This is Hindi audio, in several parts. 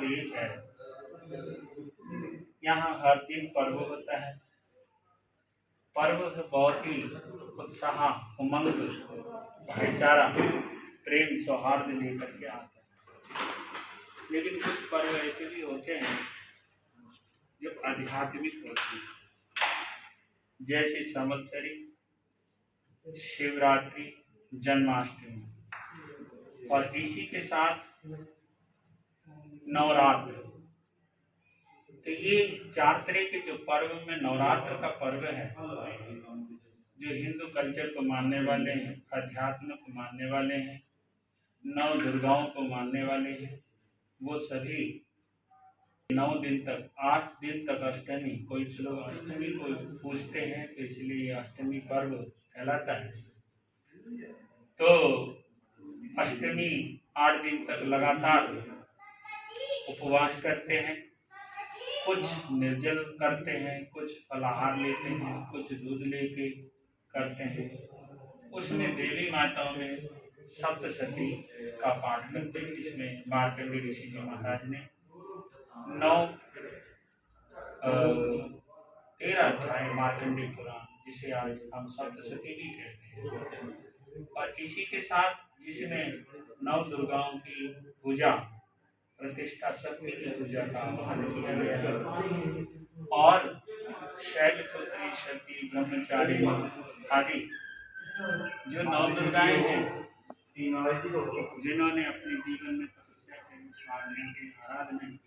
देश है, यहाँ हर दिन पर्व होता है। पर्व बहुत ही उत्साह, उमंग, भाईचारा, प्रेम, सौहार्द लेकर के आते हैं। लेकिन कुछ पर्व ऐसे भी होते हैं जो आध्यात्मिक होते हैं, जैसे संवत्सरी, शिवरात्रि, जन्माष्टमी, और इसी के साथ नवरात्र। तो ये 4 तरह के जो पर्व में नवरात्र का पर्व है, जो हिंदू कल्चर को मानने वाले हैं, अध्यात्म को मानने वाले हैं, नौ दुर्गाओं को मानने वाले हैं, वो सभी 9 दिन तक, 8 दिन तक अष्टमी, कोई लोग अष्टमी को पूजते हैं तो इसलिए अष्टमी पर्व कहलाता है। तो अष्टमी 8 दिन तक लगातार उपवास करते हैं, कुछ निर्जल करते हैं, कुछ फलाहार लेते हैं, कुछ दूध लेके करते हैं। उसमें देवी माताओं में सप्तशती का पाठ करते हैं, जिसमें मार्कंडेय ऋषि जी महाराज ने 13 अध्याय मार्कंडेय पुराण, जिसे आज हम सप्तशती भी कहते हैं, और इसी के साथ जिसमें 9 दुर्गाओं की पूजा, प्रतिष्ठा, शक्ति की पूजा का आह्वान किया गया है, और शैलपुत्री, सती, ब्रह्मचारी आदि जो 9 दुर्गाएं हैं, जिन्होंने अपने जीवन में तपस्या की, साधना की, आराधना की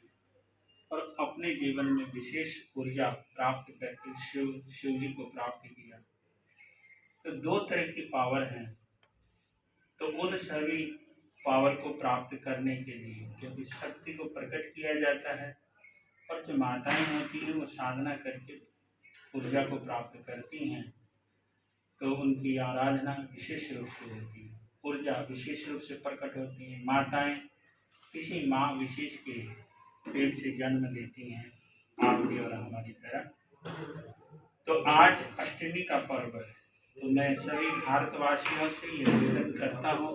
और अपने जीवन में विशेष ऊर्जा प्राप्त करके शिव जी को प्राप्त किया। तो 2 तरह की पावर हैं। तो उन सभी पावर को प्राप्त करने के लिए, क्योंकि शक्ति को प्रकट किया जाता है, और जो माताएं होती हैं वो साधना करके ऊर्जा को प्राप्त करती हैं, तो उनकी आराधना विशेष रूप से होती है, ऊर्जा विशेष रूप से प्रकट होती है। माताएं किसी माँ विशेष के पेट से जन्म लेती हैं, आपकी और हमारी तरह। तो आज अष्टमी का पर्व है, तो मैं सभी भारतवासियों से ये निवेदन करता हूँ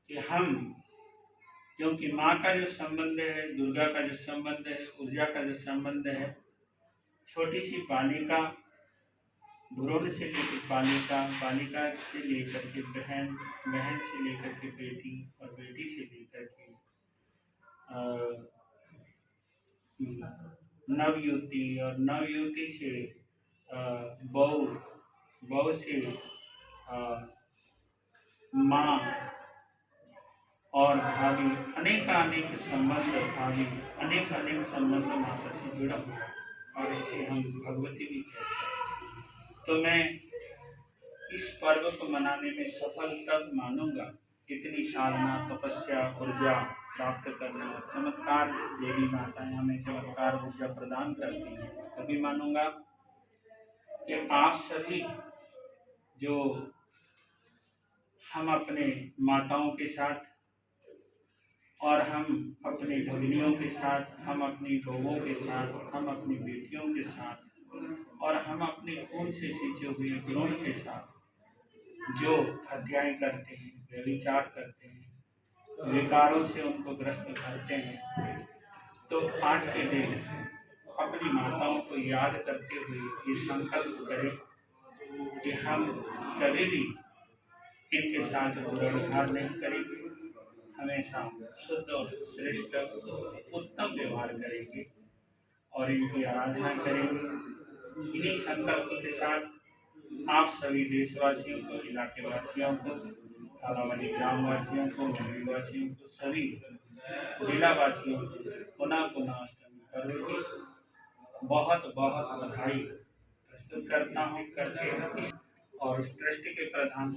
कि हम, क्योंकि माँ का जो संबंध है, दुर्गा का जो संबंध है, ऊर्जा का जो संबंध है, छोटी सी बालिका, भ्रूण से लेकर बालिका, बालिका से लेकर के बहन, बहन से लेकर के बेटी, और बेटी से लेकर के नवयुवती, और नवयुवती से बहू, बहू से माँ और भाभी, अनेक संबंध, भाभी अनेक संबंध माता से जुड़ा हुआ, और इसे हम भगवती भी कहते हैं। तो मैं इस पर्व को मनाने में सफल तब मानूंगा, इतनी साधना, तपस्या, ऊर्जा प्राप्त करना, चमत्कार, देवी माताएं हमें चमत्कार ऊर्जा प्रदान करती हैं, तभी मानूंगा कि आप सभी जो हम अपने माताओं के साथ, और हम अपने भगिनियों के साथ, हम अपनी बहुओं के साथ, हम अपनी बेटियों के साथ, और हम अपने खून से सींचे हुए भ्रूण के साथ जो हत्याएं करते हैं, व्यभिचार करते हैं, विकारों से उनको ग्रस्त करते हैं, तो आज के दिन अपनी माताओं को याद करते हुए ये संकल्प करें कि हम कभी भी इनके साथ दुर्व्यवहार नहीं करेंगे, हमेशा शुद्ध और श्रेष्ठ उत्तम व्यवहार करेंगे और इनकी आराधना करेंगे। इन्हीं संकल्प के साथ आप सभी देशवासियों को, इलाके वासियों को, कालावाली ग्रामवासियों को, मंडी वासियों को, सभी जिला वासियों को पुनः अष्टमी पर्व की बहुत बहुत बधाई प्रस्तुत करता हूँ। और उस ट्रस्ट के प्रधान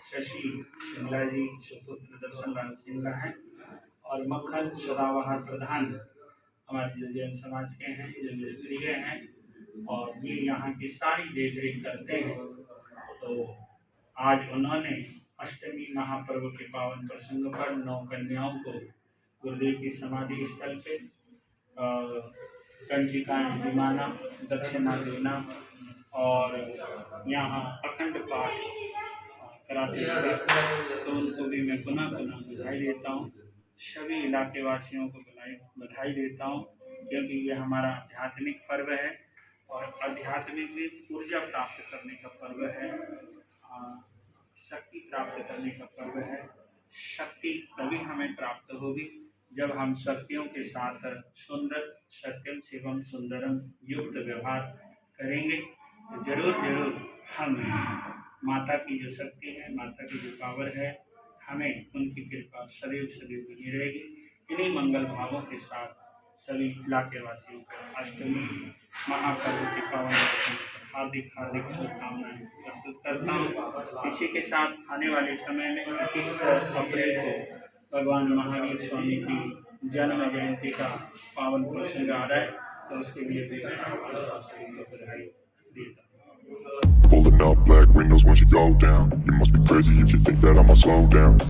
शशि सिंगला जी, सुपुत्र दर्शन राम सिंगला हैं, और मक्खन सदाबहार प्रधान हमारे जो जैन समाज के हैं, जो मेरे प्रिय हैं, और ये यहाँ की सारी देखरेख करते हैं। तो आज उन्होंने अष्टमी महापर्व के पावन प्रसंग पर 9 कन्याओं को गुरुदेव की समाधि स्थल पे कंचिकाएं दिमाना, दक्षिणा देना और यहाँ अखंड पाठ कराते थे, तो उनको भी मैं पुनः बधाई देता हूँ। सभी इलाके वासियों को बधाई देता हूँ, क्योंकि ये हमारा आध्यात्मिक पर्व है और आध्यात्मिक ऊर्जा प्राप्त करने का पर्व है, शक्ति प्राप्त करने का पर्व है। शक्ति तभी हमें प्राप्त होगी जब हम शक्तियों के साथ सुंदर सत्यम शिवम सुंदरम युक्त व्यवहार करेंगे। तो जरूर हम माता की जो शक्ति है, माता की जो पावर है, हमें उनकी कृपा सदैव सदैव बनी रहेगी। इन्हीं मंगल भावों के साथ सभी इलाके वासियों को अष्टमी महापर्व की पावन हार्दिक शुभकामनाएं प्रस्तुत करता हूँ। इसी के साथ आने वाले समय में 21 अप्रैल को भगवान महावीर स्वामी की जन्म जयंती का पावन प्रसंग आ रहा है, तो उसके लिए भी मैं आपको बधाई देता हूँ। Pulling up black windows once you go down. You must be crazy if you think that I'ma slow down.